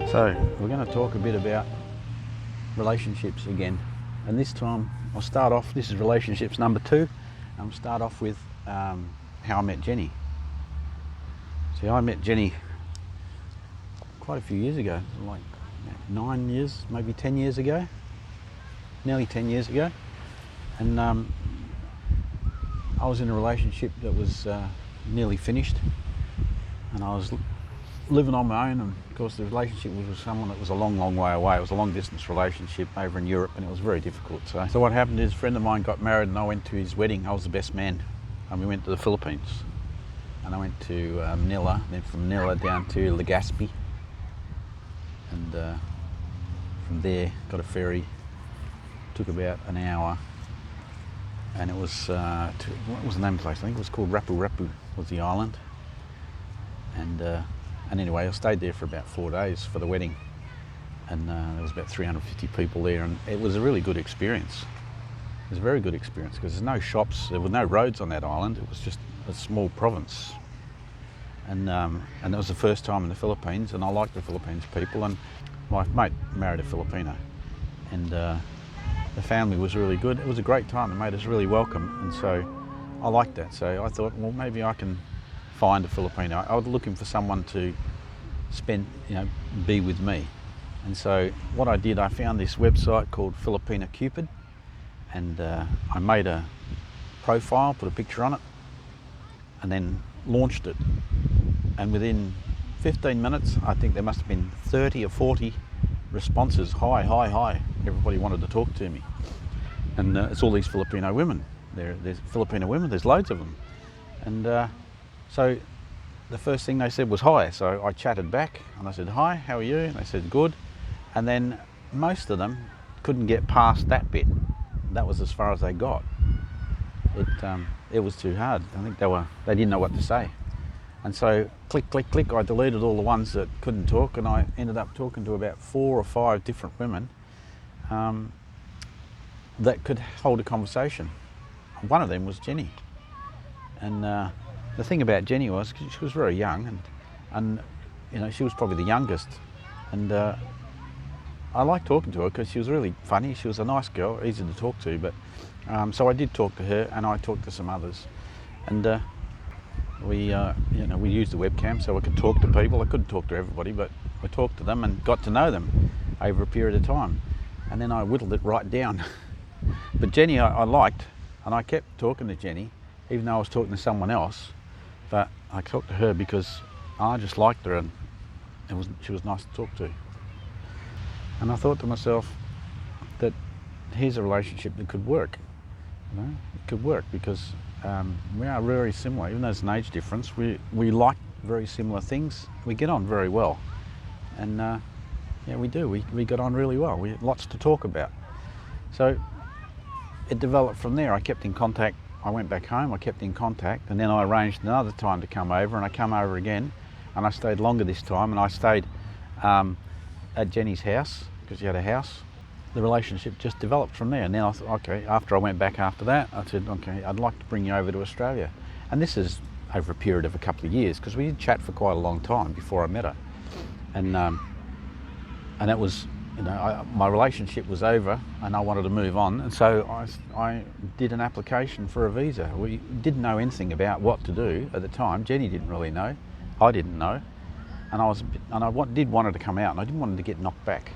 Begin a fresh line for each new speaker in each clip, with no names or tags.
So we're going to talk a bit about relationships again, and this time I'll start off, this is relationships number 2. I'll start off with how I met Jenny. See, I met Jenny quite a few years ago, like 9 years, maybe 10 years ago, nearly 10 years ago, and I was in a relationship that was nearly finished, and I was living on my own, and of course the relationship was with someone that was a long way away. It was a long distance relationship over in Europe, and it was very difficult. So what happened is a friend of mine got married and I went to his wedding. I was the best man, and we went to the Philippines, and I went to Manila, then from Manila down to Legazpi, and from there got a ferry, took about an hour, and it was what was the name of the place? I think it was called Rapu was the island, and anyway, I stayed there for about 4 days for the wedding, and there was about 350 people there, and it was a really good experience. It was a very good experience because there's no shops, there were no roads on that island. It was just a small province, and it was the first time in the Philippines, and I liked the Philippines people, and my mate married a Filipina, and the family was really good. It was a great time. They made us really welcome, and so I liked that. So I thought, well, maybe I can find a Filipino. I was looking for someone to spend, be with me. And so what I did, I found this website called Filipina Cupid, and I made a profile, put a picture on it, and then launched it. And within 15 minutes, I think there must have been 30 or 40 responses. Hi. Everybody wanted to talk to me. And it's all these Filipino women. There's Filipino women, there's loads of them. And so the first thing they said was hi. So I chatted back and I said, hi, how are you? And they said, good. And then most of them couldn't get past that bit. That was as far as they got. It was too hard. I think they didn't know what to say. And so click, I deleted all the ones that couldn't talk, and I ended up talking to about 4 or 5 different women that could hold a conversation. One of them was Jenny. And the thing about Jenny was she was very young, and she was probably the youngest, and I liked talking to her because she was really funny. She was a nice girl, easy to talk to. But so I did talk to her, and I talked to some others, and we used the webcam so I could talk to people. I couldn't talk to everybody, but I talked to them and got to know them over a period of time, and then I whittled it right down. But Jenny I liked, and I kept talking to Jenny even though I was talking to someone else. But I talked to her because I just liked her, and she was nice to talk to. And I thought to myself that here's a relationship that could work. It could work because we are very similar. Even though there's an age difference, we like very similar things. We get on very well, and we do. We got on really well. We had lots to talk about. So it developed from there. I kept in contact. I went back home, I kept in contact, and then I arranged another time to come over, and I come over again, and I stayed longer this time, and I stayed at Jenny's house because she had a house. The relationship just developed from there. And then I thought, okay, after I went back after that, I said, okay, I'd like to bring you over to Australia. And this is over a period of a couple of years, because we did chat for quite a long time before I met her. And that was, my relationship was over and I wanted to move on. And so I did an application for a visa. We didn't know anything about what to do at the time. Jenny didn't really know. I didn't know. And I did want her to come out, and I didn't want her to get knocked back.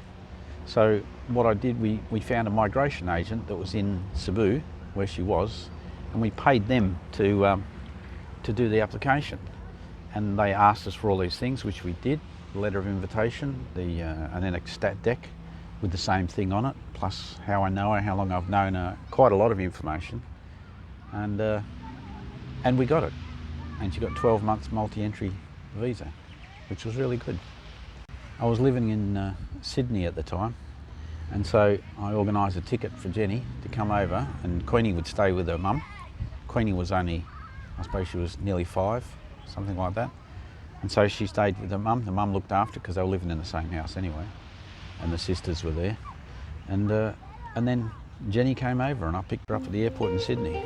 So what I did, we found a migration agent that was in Cebu, where she was, and we paid them to do the application. And they asked us for all these things, which we did. The letter of invitation, and then a stat deck with the same thing on it, plus how I know her, how long I've known her, quite a lot of information. And we got it. And she got 12 months multi-entry visa, which was really good. I was living in Sydney at the time, and so I organised a ticket for Jenny to come over, and Queenie would stay with her mum. Queenie was only, I suppose she was nearly 5, something like that. And so she stayed with her mum. The mum looked after, because they were living in the same house anyway, and the sisters were there. And then Jenny came over, and I picked her up at the airport in Sydney.